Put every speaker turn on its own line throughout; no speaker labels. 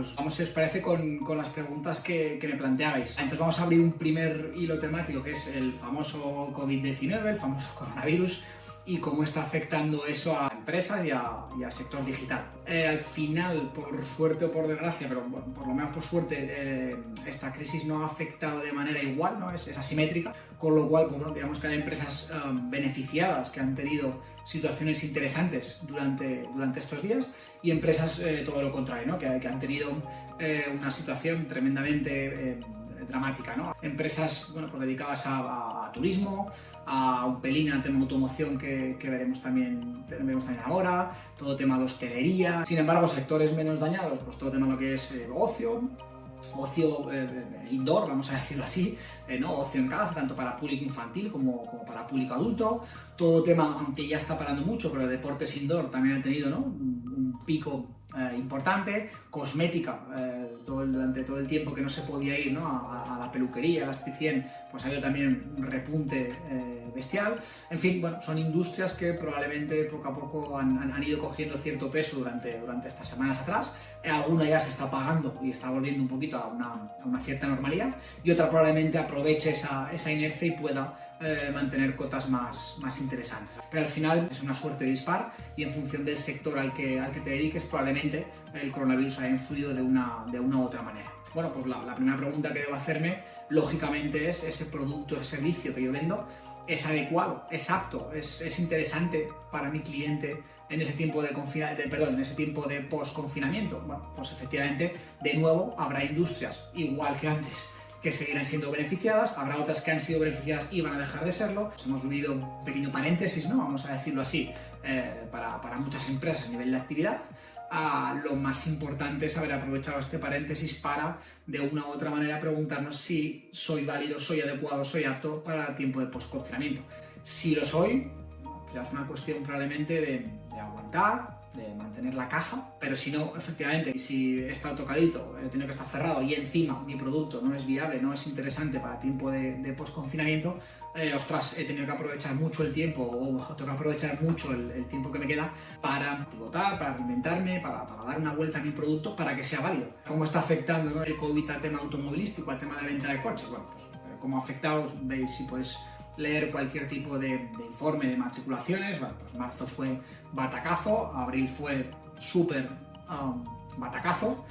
pues vamos, si os parece, con las preguntas que me planteabais. Entonces vamos a abrir un primer hilo temático que es el famoso COVID-19, el famoso coronavirus, y cómo está afectando eso a empresas y al sector digital. Al final, por suerte o por desgracia, pero bueno, por lo menos por suerte, esta crisis no ha afectado de manera igual, ¿no? Es asimétrica, con lo cual, pues, bueno, digamos que hay empresas beneficiadas que han tenido situaciones interesantes durante estos días y empresas todo lo contrario, ¿no? que han tenido una situación tremendamente dramática, ¿no? Empresas, bueno, pues dedicadas a turismo, a un pelín al tema de automoción que veremos también ahora, todo tema de hostelería. Sin embargo, sectores menos dañados, pues todo tema de lo que es ocio indoor, vamos a decirlo así, ¿no? Ocio en casa, tanto para público infantil como para público adulto. Todo tema, aunque ya está parando mucho, pero deportes indoor también ha tenido, ¿no? un pico importante. Cosmética, durante todo el tiempo que no se podía ir, ¿no? a la peluquería, a la esteticien, pues ha habido también un repunte bestial. En fin, bueno, son industrias que probablemente poco a poco han ido cogiendo cierto peso durante estas semanas atrás. Alguna ya se está pagando y está volviendo un poquito a una cierta normalidad, y otra probablemente aproveche esa inercia y pueda mantener cotas más interesantes. Pero al final es una suerte dispar, y en función del sector al que te dediques, probablemente el coronavirus haya influido de una u otra manera. Bueno, pues la primera pregunta que debo hacerme, lógicamente, es: ¿ese producto o servicio que yo vendo es adecuado, es apto, es interesante para mi cliente en ese tiempo en ese tiempo de post-confinamiento? Bueno, pues efectivamente, de nuevo, habrá industrias, igual que antes, que seguirán siendo beneficiadas, habrá otras que han sido beneficiadas y van a dejar de serlo. Pues hemos vivido un pequeño paréntesis, ¿no? Vamos a decirlo así, para muchas empresas a nivel de actividad. Lo más importante es haber aprovechado este paréntesis para, de una u otra manera, preguntarnos si soy válido, soy adecuado, soy apto para el tiempo de post-confinamiento. Si lo soy, ya es una cuestión probablemente de aguantar, de mantener la caja, pero si no, efectivamente, y si he estado tocadito, he tenido que estar cerrado y encima mi producto no es viable, no es interesante para tiempo de post-confinamiento, ostras, he tenido que aprovechar mucho el tiempo, o tengo que aprovechar mucho el tiempo que me queda para pivotar, para reinventarme, para dar una vuelta a mi producto para que sea válido. ¿Cómo está afectando, ¿no? el COVID al tema automovilístico, al tema de venta de coches? Bueno, pues cómo ha afectado, veis, si podéis leer cualquier tipo de informe de matriculaciones. Bueno, pues marzo fue batacazo, abril fue súper batacazo,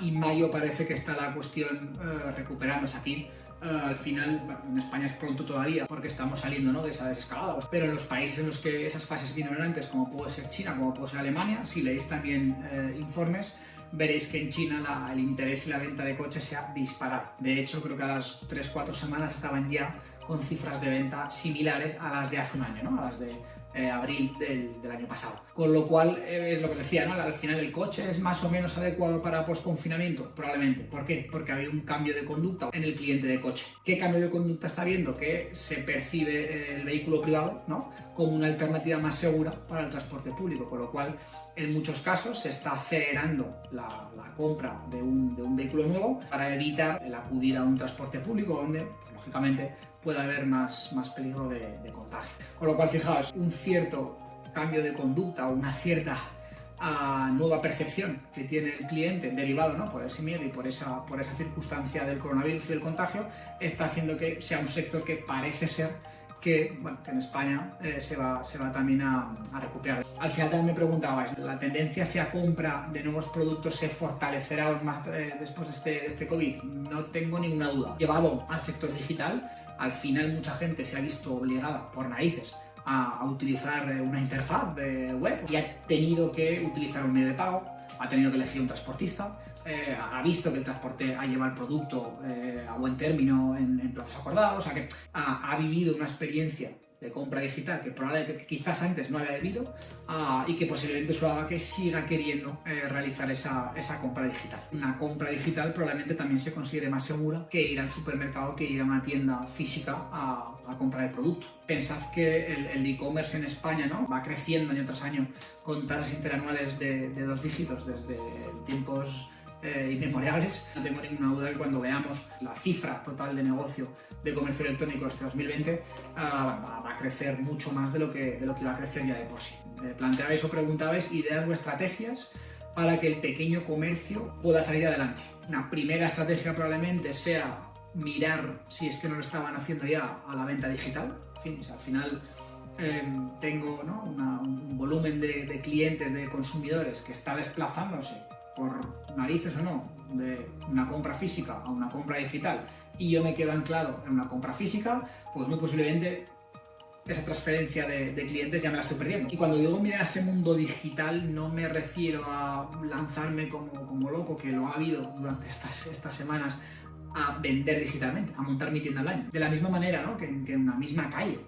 y mayo parece que está la cuestión recuperándose aquí. Al final, bueno, en España es pronto todavía porque estamos saliendo, ¿no? de esa desescalada, pero en los países en los que esas fases vinieron antes, como puede ser China, como puede ser Alemania, si leéis también informes, veréis que en China el interés y la venta de coches se ha disparado. De hecho, creo que a las 3-4 semanas estaban ya con cifras de venta similares a las de hace un año, ¿no? A las de abril del año pasado. Con lo cual, es lo que os decía, ¿no? Al final el coche es más o menos adecuado para post-confinamiento, probablemente. ¿Por qué? Porque había un cambio de conducta en el cliente de coche. ¿Qué cambio de conducta está viendo? Que se percibe el vehículo privado, ¿no? como una alternativa más segura para el transporte público, con lo cual en muchos casos se está acelerando la compra de un vehículo nuevo para evitar el acudir a un transporte público donde, lógicamente, puede haber más peligro de contagio. Con lo cual, fijaos, un cierto cambio de conducta o una cierta nueva percepción que tiene el cliente derivado, ¿no? por ese miedo y por esa circunstancia del coronavirus y del contagio, está haciendo que sea un sector que parece ser que en España se va también a recuperar. Al final también me preguntabais, ¿la tendencia hacia compra de nuevos productos se fortalecerá aún más después de este COVID? No tengo ninguna duda. Llevado al sector digital, al final mucha gente se ha visto obligada por narices a utilizar una interfaz de web y ha tenido que utilizar un medio de pago, ha tenido que elegir un transportista, ha visto que el transporte ha llevado el producto a buen término en plazos acordados, o sea que ha vivido una experiencia de compra digital que probablemente quizás antes no había vivido y que posiblemente eso haga que siga queriendo realizar esa compra digital. Una compra digital probablemente también se considere más segura que ir al supermercado, que ir a una tienda física a comprar el producto. Pensad que el e-commerce en España, ¿no? va creciendo año tras año con tasas interanuales de 2 dígitos desde tiempos inmemoriales. No tengo ninguna duda que cuando veamos la cifra total de negocio de comercio electrónico este 2020 va a crecer mucho más de lo que va a crecer ya de por sí. Planteabais o preguntabais ideas o estrategias para que el pequeño comercio pueda salir adelante. Una primera estrategia probablemente sea mirar si es que no lo estaban haciendo ya a la venta digital. En fin, al final tengo, ¿no?, un volumen de clientes, de consumidores que está desplazándose por narices o no de una compra física a una compra digital, y yo me quedo anclado en una compra física, pues muy posiblemente esa transferencia de clientes ya me la estoy perdiendo. Y cuando digo mirar ese mundo digital, no me refiero a lanzarme como loco, que lo ha habido durante estas semanas, a vender digitalmente, a montar mi tienda online. De la misma manera, ¿no?, que en una misma calle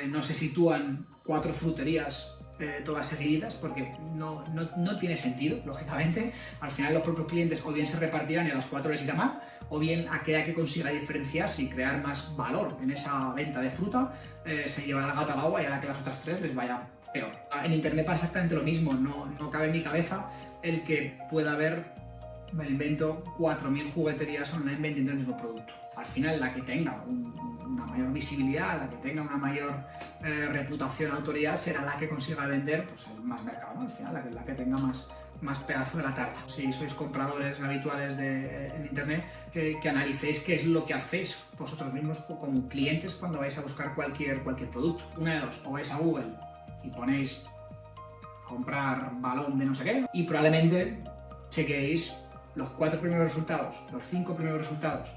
no se sitúan 4 fruterías todas seguidas, porque no tiene sentido, lógicamente. Al final los propios clientes o bien se repartirán y a los 4 les irá mal, o bien aquella que consiga diferenciarse y crear más valor en esa venta de fruta se llevará el gato al agua, y hará que las otras 3 les vaya peor. En internet pasa exactamente lo mismo. No cabe en mi cabeza el que pueda haber, me lo invento, 4.000 jugueterías online vendiendo el mismo producto. Al final, la que tenga una mayor visibilidad, la que tenga una mayor reputación, autoridad, será la que consiga vender, pues, más mercado, ¿no? Al final, la que tenga más pedazo de la tarta. Si sois compradores habituales en internet, que analicéis qué es lo que hacéis vosotros mismos como clientes cuando vais a buscar cualquier producto. Una de dos: o vais a Google y ponéis comprar balón de no sé qué, y probablemente chequeéis los 4 primeros resultados, los 5 primeros resultados,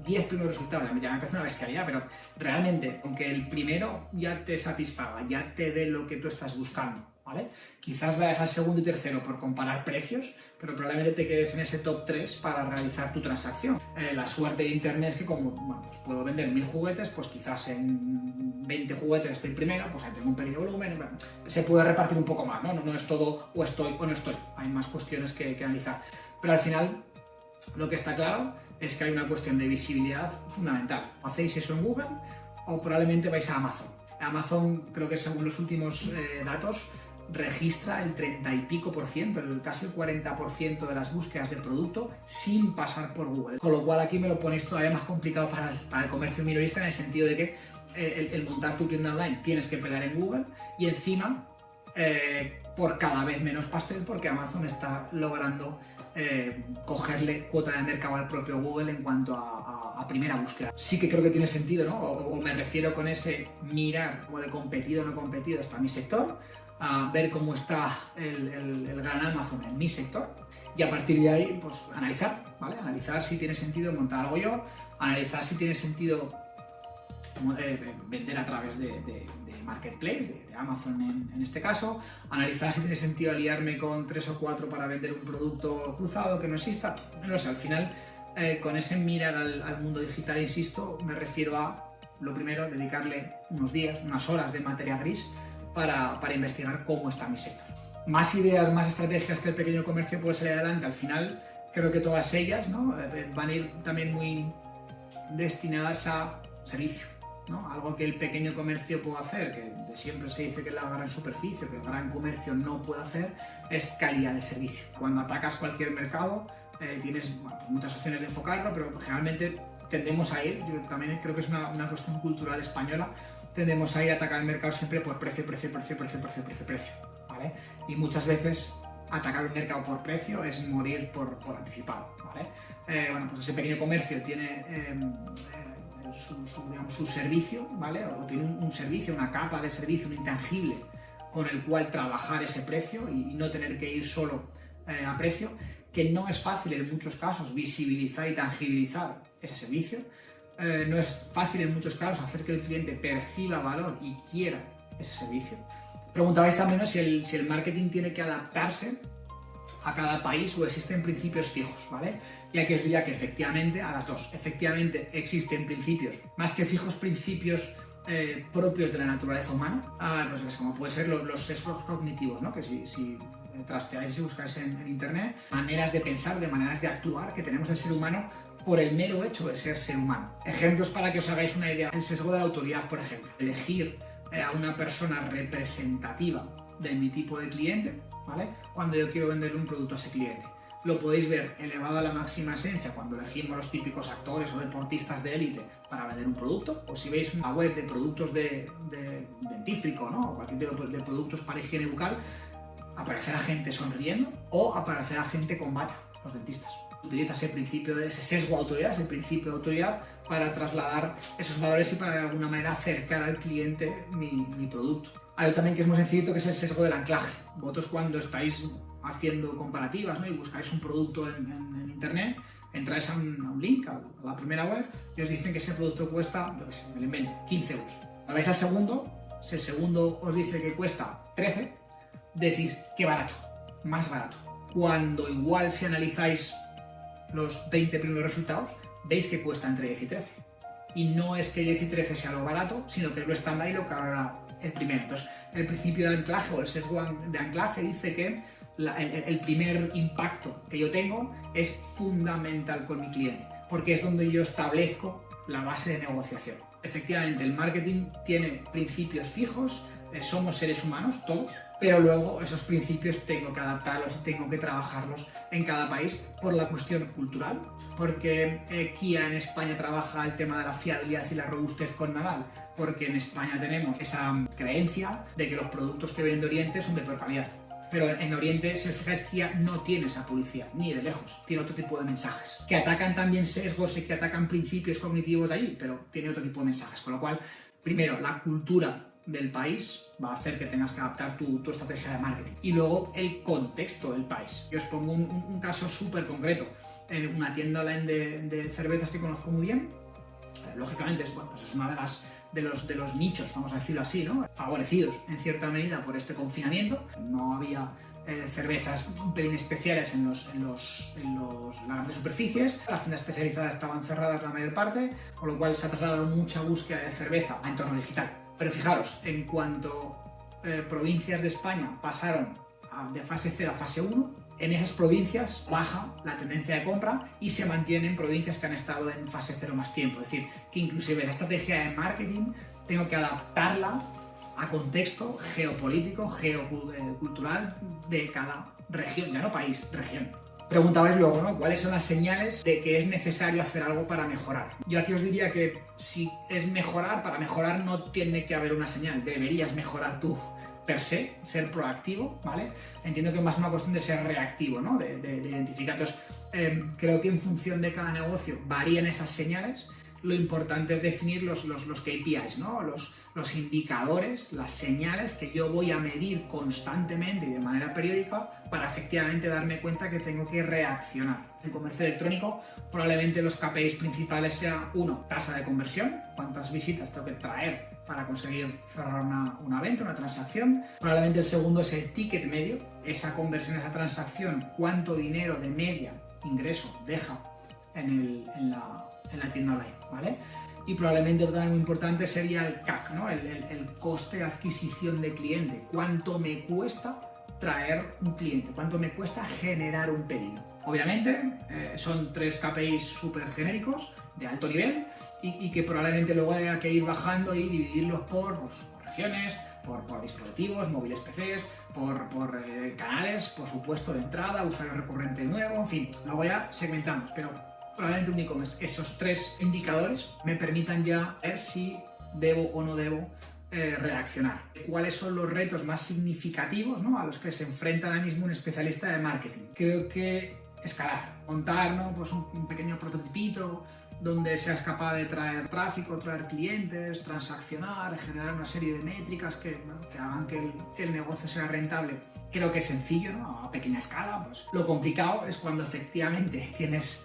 10 primeros resultados. Ya me parece una bestialidad, pero realmente, aunque el primero ya te satisfaga, ya te dé lo que tú estás buscando, ¿vale? Quizás vayas al segundo y tercero por comparar precios, pero probablemente te quedes en ese top 3 para realizar tu transacción. La suerte de internet es que, como pues puedo vender 1000 juguetes, pues quizás en 20 juguetes estoy primero, pues ahí tengo un pequeño volumen. Se puede repartir un poco más, ¿no? No es todo o estoy o no estoy. Hay más cuestiones que analizar. Pero al final, lo que está claro es que hay una cuestión de visibilidad fundamental. Hacéis eso en Google o probablemente vais a Amazon. Amazon, creo que según los últimos datos, registra el 30 y pico por ciento, casi el 40% de las búsquedas de producto sin pasar por Google. Con lo cual aquí me lo ponéis todavía más complicado para el comercio minorista, en el sentido de que el montar tu tienda online tienes que pelear en Google, y encima por cada vez menos pastel, porque Amazon está logrando cogerle cuota de mercado al propio Google en cuanto a primera búsqueda. Sí que creo que tiene sentido, ¿no? O me refiero con ese mirar como de competido o no competido está mi sector, a ver cómo está el gran Amazon en mi sector, y a partir de ahí, pues analizar, ¿vale? Analizar si tiene sentido montar algo yo, analizar si tiene sentido vender a través de Marketplace, de Amazon en este caso, analizar si tiene sentido aliarme con 3 o 4 para vender un producto cruzado que no exista. No lo sé, al final, con ese mirar al mundo digital, insisto, me refiero a, lo primero, dedicarle unos días, unas horas de materia gris para investigar cómo está mi sector. Más ideas, más estrategias que el pequeño comercio puede salir adelante. Al final, creo que todas ellas, ¿no?, van a ir también muy destinadas a servicio, ¿no? Algo que el pequeño comercio puede hacer, que de siempre se dice que la gran superficie, que el gran comercio no puede hacer, es calidad de servicio. Cuando atacas cualquier mercado, tienes muchas opciones de enfocarlo, pero generalmente tendemos a ir, yo también creo que es una cuestión cultural española, tendemos a ir a atacar el mercado siempre por precio, ¿vale? Y muchas veces atacar un mercado por precio es morir por anticipado, ¿vale? Bueno, pues ese pequeño comercio tiene su servicio, ¿vale? O tiene un servicio, una capa de servicio, un intangible con el cual trabajar ese precio y no tener que ir solo a precio, que no es fácil en muchos casos visibilizar y tangibilizar ese servicio. No es fácil en muchos casos hacer que el cliente perciba valor y quiera ese servicio. Preguntabais también, ¿no?, si el marketing tiene que adaptarse a cada país o existen principios fijos, ¿vale? Y aquí os diría que efectivamente, a las dos, efectivamente existen principios, más que fijos, principios propios de la naturaleza humana, pues como puede ser los sesgos cognitivos, ¿no? Que si trasteáis y buscáis en internet, maneras de pensar, de maneras de actuar que tenemos el ser humano por el mero hecho de ser humano. Ejemplos para que os hagáis una idea: el sesgo de la autoridad, por ejemplo. Elegir a una persona representativa de mi tipo de cliente, ¿vale?, cuando yo quiero venderle un producto a ese cliente. Lo podéis ver elevado a la máxima esencia cuando elegimos los típicos actores o deportistas de élite para vender un producto, o si veis una web de productos de dentífrico, ¿no?, o cualquier tipo de productos para higiene bucal, aparecer a gente sonriendo o aparecer a gente con bata, los dentistas. Utiliza ese principio de ese sesgo de autoridad, ese principio de autoridad para trasladar esos valores y para de alguna manera acercar al cliente mi producto. Hay algo también que es muy sencillo, que es el sesgo del anclaje. Vosotros cuando estáis haciendo comparativas, ¿no?, y buscáis un producto en internet, entráis a un link, a la primera web, y os dicen que ese producto cuesta, yo qué sé, me lo invento, 15 euros. Ahora vais al segundo, si el segundo os dice que cuesta 13, decís, qué barato, más barato. Cuando igual si analizáis los 20 primeros resultados, veis que cuesta entre 10 y 13. Y no es que 10 y 13 sea lo barato, sino que es lo estándar y lo que ahora el primero. Entonces, el principio de anclaje o el sesgo de anclaje dice que el primer impacto que yo tengo es fundamental con mi cliente, porque es donde yo establezco la base de negociación. Efectivamente, el marketing tiene principios fijos, somos seres humanos, todos, pero luego esos principios tengo que adaptarlos y tengo que trabajarlos en cada país por la cuestión cultural, porque Kia en España trabaja el tema de la fiabilidad y la robustez con Nadal, porque en España tenemos esa creencia de que los productos que vienen de Oriente son de peor calidad. Pero en Oriente, si os fijáis, Kia no tiene esa publicidad, ni de lejos, tiene otro tipo de mensajes, que atacan también sesgos y que atacan principios cognitivos de allí, pero tiene otro tipo de mensajes, con lo cual, primero, la cultura del país va a hacer que tengas que adaptar tu estrategia de marketing. Y luego el contexto del país. Yo os pongo un caso súper concreto. En una tienda online de cervezas que conozco muy bien, lógicamente es una de los nichos, vamos a decirlo así, ¿no?, favorecidos en cierta medida por este confinamiento. No había cervezas un pelín especiales en las grandes superficies, las tiendas especializadas estaban cerradas la mayor parte, con lo cual se ha trasladado mucha búsqueda de cerveza a entorno digital. Pero fijaros, en cuanto provincias de España pasaron de fase 0 a fase 1, en esas provincias baja la tendencia de compra y se mantienen provincias que han estado en fase 0 más tiempo. Es decir, que inclusive la estrategia de marketing tengo que adaptarla a contexto geopolítico, geocultural de cada región, ya no país, región. Preguntabais luego, ¿no?, ¿cuáles son las señales de que es necesario hacer algo para mejorar? Yo aquí os diría que si es mejorar, para mejorar no tiene que haber una señal, deberías mejorar tú per se, ser proactivo, ¿vale? Entiendo que es más una cuestión de ser reactivo, ¿no?, de identificar. Entonces, creo que en función de cada negocio varían esas señales. Lo importante es definir los KPIs, ¿no?, los indicadores, las señales que yo voy a medir constantemente y de manera periódica para efectivamente darme cuenta que tengo que reaccionar. En comercio electrónico probablemente los KPIs principales sean, uno, tasa de conversión, cuántas visitas tengo que traer para conseguir cerrar una venta, una transacción. Probablemente el segundo es el ticket medio, esa conversión, esa transacción, cuánto dinero de media ingreso deja en la tienda online, ¿vale? Y probablemente otro también muy importante sería el CAC, ¿no?, el coste de adquisición de cliente. ¿Cuánto me cuesta traer un cliente? ¿Cuánto me cuesta generar un pedido? Obviamente son 3 KPIs súper genéricos, de alto nivel, y que probablemente luego haya que ir bajando y dividirlos por regiones, por dispositivos, móviles, PCs, por canales, por supuesto, de entrada, usuario recurrente nuevo, en fin, luego ya segmentamos, pero probablemente un e-commerce, esos 3 indicadores me permitan ya ver si debo o no debo reaccionar. ¿Cuáles son los retos más significativos, ¿no?, a los que se enfrenta ahora mismo un especialista de marketing? Creo que escalar, montar, ¿no?, pues un pequeño prototipito donde seas capaz de traer tráfico, traer clientes, transaccionar, generar una serie de métricas que hagan que el negocio sea rentable. Creo que es sencillo, ¿no?, a pequeña escala. Pues lo complicado es cuando efectivamente tienes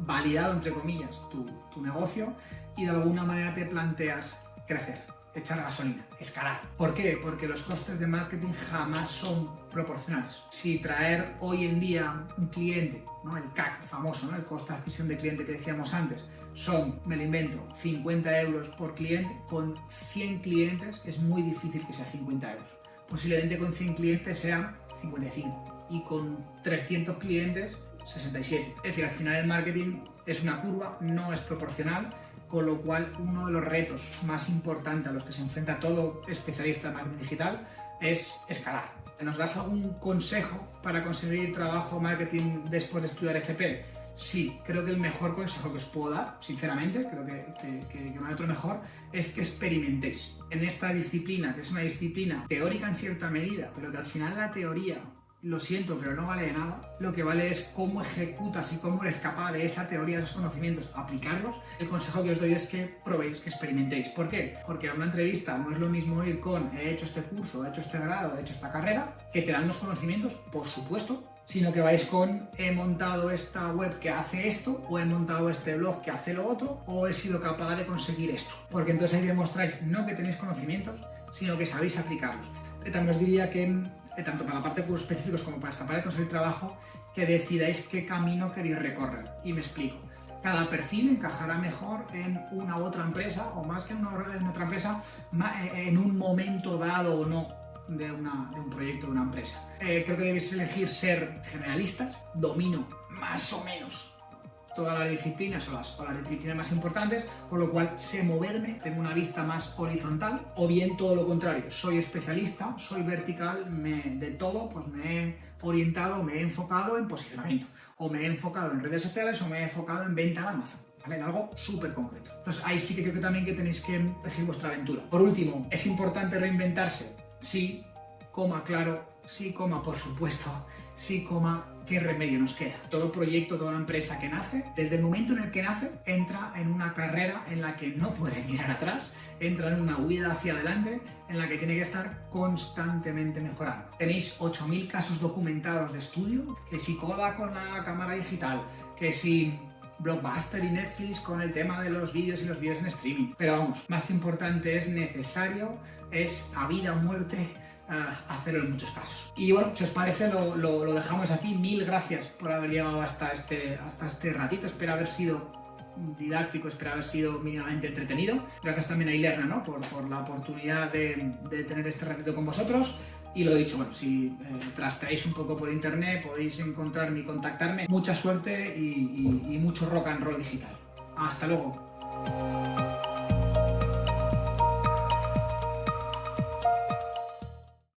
validado, entre comillas, tu negocio y de alguna manera te planteas crecer, echar gasolina, escalar. ¿Por qué? Porque los costes de marketing jamás son proporcionales. Si traer hoy en día un cliente, ¿no?, el CAC famoso, ¿no?, el coste de adquisición de cliente que decíamos antes, son, me lo invento, 50 euros por cliente, con 100 clientes es muy difícil que sea 50 euros. Posiblemente con 100 clientes sean 55 y con 300 clientes 67. Es decir, al final el marketing es una curva, no es proporcional, con lo cual uno de los retos más importantes a los que se enfrenta todo especialista en marketing digital es escalar. ¿Nos das algún consejo para conseguir trabajo marketing después de estudiar FP? Sí, creo que el mejor consejo que os puedo dar, sinceramente, creo que no hay otro mejor, es que experimentéis. En esta disciplina, que es una disciplina teórica en cierta medida, pero que al final la teoría, lo siento, pero no vale de nada. Lo que vale es cómo ejecutas y cómo eres capaz de esa teoría, de esos conocimientos, aplicarlos. El consejo que os doy es que probéis, que experimentéis. ¿Por qué? Porque a una entrevista no es lo mismo ir con he hecho este curso, he hecho este grado, he hecho esta carrera, que te dan los conocimientos, por supuesto, sino que vais con he montado esta web que hace esto, o he montado este blog que hace lo otro, o he sido capaz de conseguir esto. Porque entonces ahí demostráis no que tenéis conocimientos, sino que sabéis aplicarlos. También os diría que tanto para la parte de cursos específicos como para esta parte de conseguir trabajo, que decidáis qué camino queréis recorrer. Y me explico. Cada perfil encajará mejor en una u otra empresa, o más que en otra empresa, en un momento dado o no de un proyecto de una empresa. Creo que debéis elegir ser generalistas, domino más o menos todas las disciplinas o las disciplinas más importantes, con lo cual sé moverme, tengo una vista más horizontal, o bien todo lo contrario, soy especialista, soy vertical, de todo, pues me he orientado, me he enfocado en posicionamiento, o me he enfocado en redes sociales, o me he enfocado en venta en Amazon. ¿Vale? En algo súper concreto. Entonces ahí sí que creo que también que tenéis que elegir vuestra aventura. Por último, ¿es importante reinventarse? Sí, claro, sí, por supuesto, sí, ¿qué remedio nos queda? Todo proyecto, toda empresa que nace, desde el momento en el que nace, entra en una carrera en la que no puede mirar atrás, entra en una huida hacia adelante, en la que tiene que estar constantemente mejorando. Tenéis 8.000 casos documentados de estudio, que si Kodak con la cámara digital, que si Blockbuster y Netflix con el tema de los vídeos y los vídeos en streaming. Pero vamos, más que importante, es necesario, es a vida o muerte, hacerlo en muchos casos. Y bueno, si os parece lo dejamos aquí. Mil gracias por haber llegado hasta este ratito. Espero haber sido didáctico, espero haber sido mínimamente entretenido. Gracias también a Ilerna, ¿no? por la oportunidad de tener este ratito con vosotros. Y lo dicho, bueno, si trasteáis un poco por internet podéis encontrarme y contactarme. Mucha suerte y mucho rock and roll digital. Hasta luego.